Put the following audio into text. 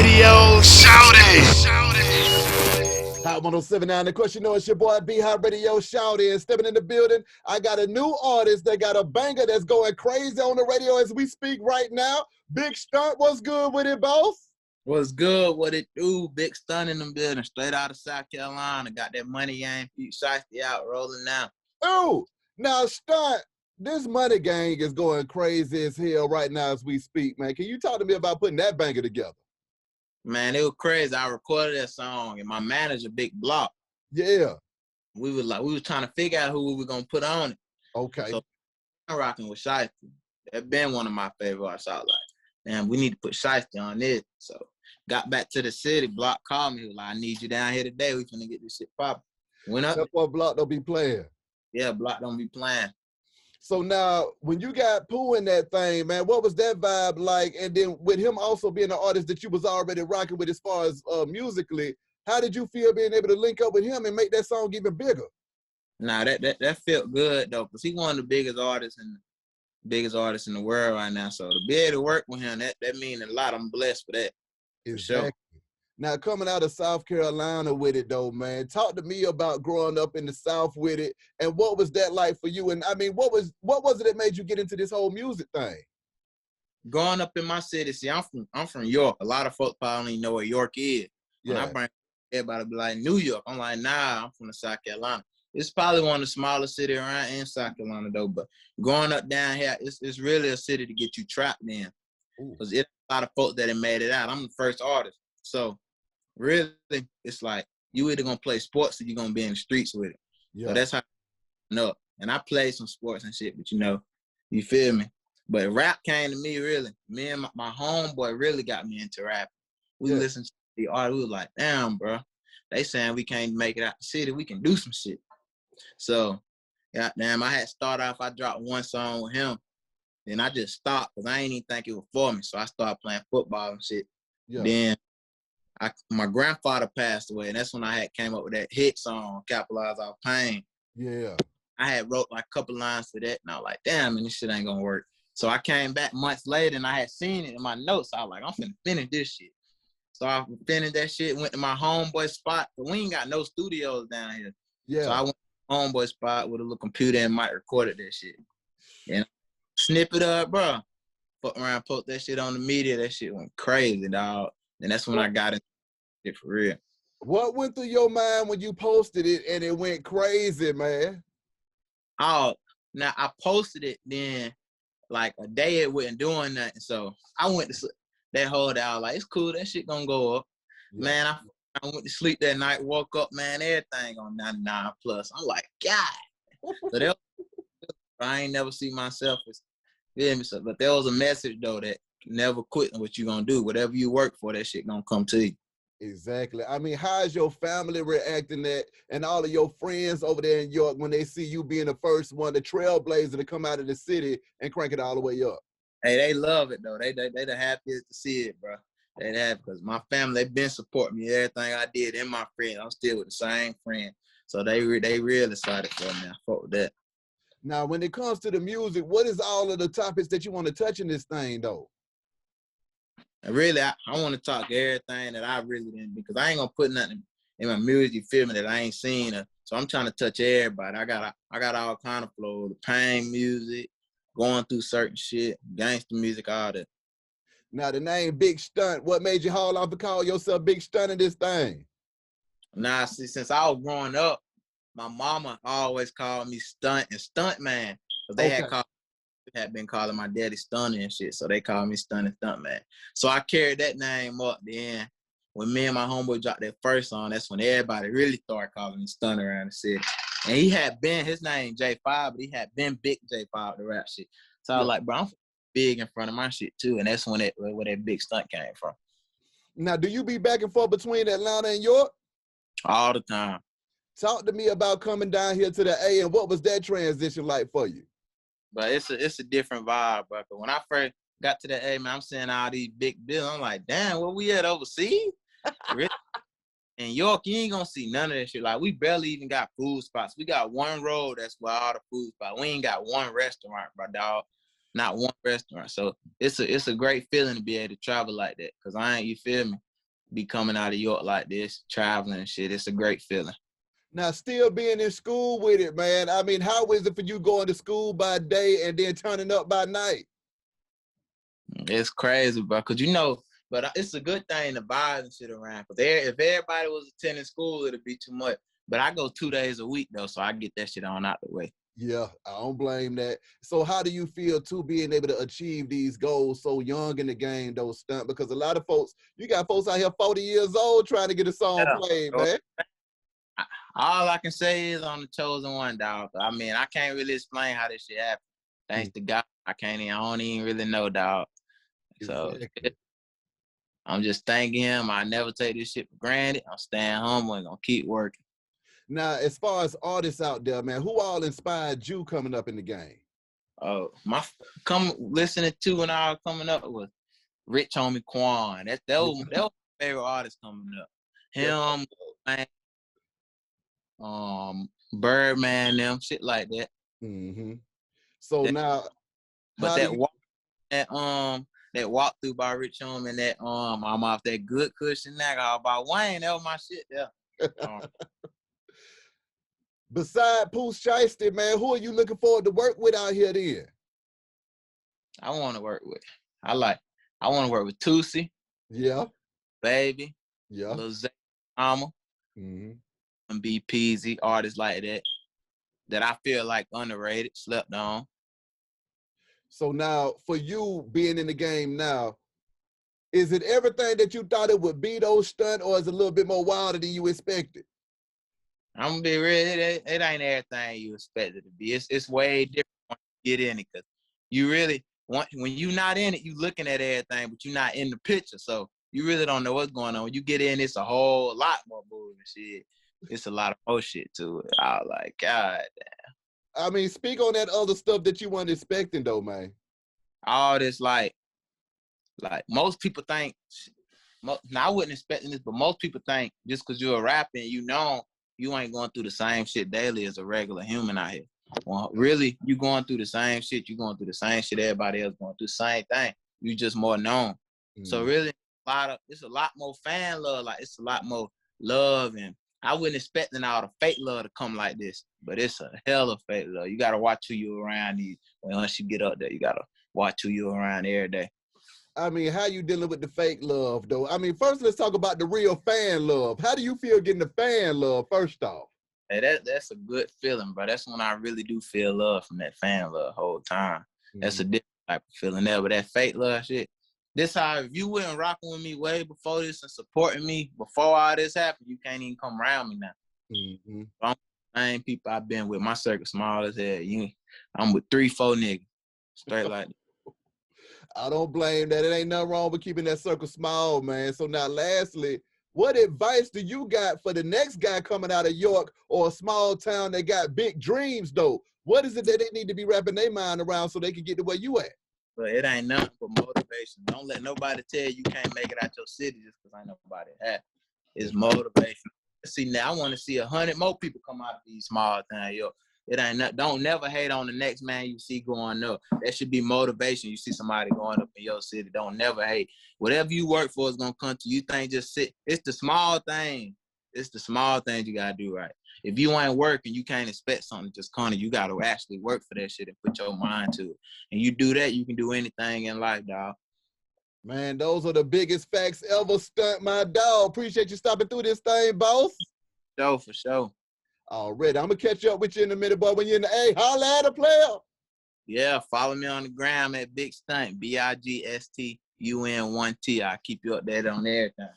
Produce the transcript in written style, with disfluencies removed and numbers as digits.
Radio. Shout it. Hot 1079. Of course, you know it's your boy B Hot Radio Shout In. Stepping in the building. I got a new artist that got a banger that's going crazy on the radio as we speak right now. Big Stunt, what's good with it, boss? What's good? What it do? Big Stunt in the building, straight out of South Carolina. Got that money gang, Shiesty out rolling now. Oh, now Stunt, this money gang is going crazy as hell right now as we speak, man. Can you talk to me about putting that banger together? Man, it was crazy. I recorded that song, and my manager, Big Block. Yeah. We was trying to figure out who we were gonna put on it. Okay. So I'm rocking with Shiesty. That been one of my favorite artists. I was like, man, we need to put Shiesty on this. So got back to the city. Block called me. He was like, I need you down here today. We finna get this shit popping. Went up. That's why Block don't be playing. Yeah, Block don't be playing. So now, when you got Pooh in that thing, man, what was that vibe like? And then with him also being an artist that you was already rocking with as far as musically, how did you feel being able to link up with him and make that song even bigger? Nah, that felt good though, because he's one of the biggest artists in the world right now. So to be able to work with him, that means a lot. I'm blessed for that. Exactly. For sure. Now, coming out of South Carolina with it, though, man, talk to me about growing up in the South with it, and what was that like for you? And I mean, what was it that made you get into this whole music thing? Growing up in my city, see, I'm from York. A lot of folks probably don't even know what York is. Yeah. When I bring everybody be like New York, I'm like, nah, I'm from the South Carolina. It's probably one of the smallest cities around in South Carolina though. But growing up down here, it's really a city to get you trapped in, because it's a lot of folks that have made it out. I'm the first artist, so. Really, it's like you either gonna play sports or you're gonna be in the streets with it. Yeah. So that's how I know. And I played some sports and shit, but you feel me? But rap came to me really. Me and my homeboy really got me into rap. We listened to the art. We was like, damn, bro. They saying we can't make it out the city. We can do some shit. So, goddamn, I had started off. I dropped one song with him. Then I just stopped because I ain't even think it was for me. So I started playing football and shit. Yeah. Then my grandfather passed away, and that's when I had came up with that hit song, Capitalize Our Pain. Yeah. I had wrote like a couple lines for that, and I was like, damn, man, this shit ain't gonna work. So I came back months later, and I had seen it in my notes. I was like, I'm finna finish this shit. So I finished that shit, went to my homeboy spot, but we ain't got no studios down here. Yeah. So I went to my homeboy spot with a little computer and mic, recorded that shit. And snip it up, bro. Fuck around, post that shit on the media. That shit went crazy, dog. And that's when I got into it for real. What went through your mind when you posted it and it went crazy, man? Oh, now I posted it, then like a day it wasn't doing nothing. So I went to sleep that whole day. I was like, it's cool, that shit gonna go up. Yeah. Man, I went to sleep that night, woke up, man, everything on 99 plus. I'm like, God. So I ain't never see myself as, but there was a message though that never quit what you gonna do. Whatever you work for, that shit gonna come to you. Exactly. I mean, how is your family reacting that, and all of your friends over there in York when they see you being the first one, the trailblazer to come out of the city and crank it all the way up? Hey, they love it though. They the happiest to see it, bro. They have, because my family, they been supporting me everything I did, and my friends. I'm still with the same friend, so they real excited for me. I fuck with that. Now, when it comes to the music, what is all of the topics that you want to touch in this thing, though? And really, I want to talk everything that I really didn't, because I ain't gonna put nothing in my music, you feel me, that I ain't seen. So I'm trying to touch everybody. I got all kind of flow, the pain music, going through certain shit, gangster music, all that. Now, the name Big Stunt, what made you haul off to call yourself Big Stunt in this thing? Nah, see, since I was growing up, my mama always called me Stunt and Stunt Man, because they had been calling my daddy Stunner and shit, so they called me Stunt and Stunt Man. So I carried that name up. Then when me and my homeboy dropped that first song, that's when everybody really started calling me Stunner around the city. And he had been, his name J5, but he had been Big J5, the rap shit. So I was like, bro, I'm big in front of my shit too, and that's when where that Big Stunt came from. Now, do you be back and forth between Atlanta and York? All the time. Talk to me about coming down here to the A, and what was that transition like for you? But it's a different vibe, bro. But when I first got to the A, man, I'm seeing all these big bills. I'm like, damn, where we at overseas? Really? In York, you ain't gonna see none of that shit. Like, we barely even got food spots. We got one road that's where all the food spots. We ain't got one restaurant, bro, dog. Not one restaurant. So it's a great feeling to be able to travel like that. Cause you feel me? be coming out of York like this, traveling and shit. It's a great feeling. Now, still being in school with it, man. I mean, how is it for you going to school by day and then turning up by night? It's crazy, bro, because you know, but it's a good thing to vibe and shit around. Because if everybody was attending school, it'd be too much. But I go 2 days a week, though, so I get that shit on out the way. Yeah, I don't blame that. So how do you feel, too, being able to achieve these goals so young in the game, though, Stunt? Because a lot of folks, you got folks out here 40 years old trying to get a song played, man. All I can say is I'm the chosen one, dog. I mean, I can't really explain how this shit happened. Thanks to God, I don't even really know, dog. So I'm just thanking him. I never take this shit for granted. I'm staying humble and gonna keep working. Now, as far as artists out there, man, who all inspired you coming up in the game? Oh, listening to and all coming up with Rich Homie Quan. That was my favorite artist coming up. Him, man, Birdman, them shit like that. Mm-hmm. So now, but that walk through by Rich Homie and that I'm off that good cushion that all by Wayne. That was my shit there. Beside Pooh, Shiesty, man, who are you looking forward to work with out here then? I want to work with. I want to work with Tootsie. Yeah. Baby. Yeah. Lil Zay, Mama. And B Peasy, artists like that I feel like underrated, slept on. So now, for you being in the game now, is it everything that you thought it would be, those Stunt, or is it a little bit more wilder than you expected? I'm gonna be real. It ain't everything you expect it to be. It's way different when you get in it, because you really when you're not in it, you looking at everything, but you're not in the picture, so you really don't know what's going on. When you get in, it's a whole lot more bullshit. It's a lot of more shit to it. I was like, God damn. I mean, speak on that other stuff that you weren't expecting, though, man. All this like most people think. Now I wasn't expecting this, but most people think just because you're a rapper and you ain't going through the same shit daily as a regular human out here. Well, really, you going through the same shit. You going through the same shit everybody else going through. Same thing. You just more known. So really, it's a lot more fan love. Like, it's a lot more love, and I wasn't expecting all the fake love to come like this. But it's a hell of fake love. You gotta watch who you around. Once you get up there, you gotta watch who you around every day. I mean, how you dealing with the fake love, though? I mean, first, let's talk about the real fan love. How do you feel getting the fan love, first off? Hey, that's a good feeling, bro. That's when I really do feel love from that fan love the whole time. That's a different type of feeling there. But that fake love shit, this how, if you weren't rocking with me way before this and supporting me before all this happened, you can't even come around me now. I'm the same people I've been with. My circle small as hell. I'm with 3-4 niggas. Straight like that. I don't blame that. It ain't nothing wrong with keeping that circle small, man. So now, lastly, what advice do you got for the next guy coming out of York or a small town that got big dreams, though? What is it that they need to be wrapping their mind around so they can get to where you at? But it ain't nothing but motivation. Don't let nobody tell you can't make it out your city just because ain't nobody happy. It's motivation. See, now I want to see 100 more people come out of these small towns, York. It ain't not, don't never hate on the next man you see going up. That should be motivation. You see somebody going up in your city, don't never hate. Whatever you work for is gonna come to you. Think just sit. It's the small thing. It's the small things you gotta do right. If you ain't working, you can't expect something to just come to you. You gotta actually work for that shit and put your mind to it. And you do that, you can do anything in life, dog. Man, those are the biggest facts ever, Stunt, my dog. Appreciate you stopping through this thing, boss. For sure. Already. I'm going to catch up with you in a minute, boy. When you're in the A, holla at a player. Yeah, follow me on the gram at Big Stunt, BIGSTUN1T. I'll keep you updated on everything.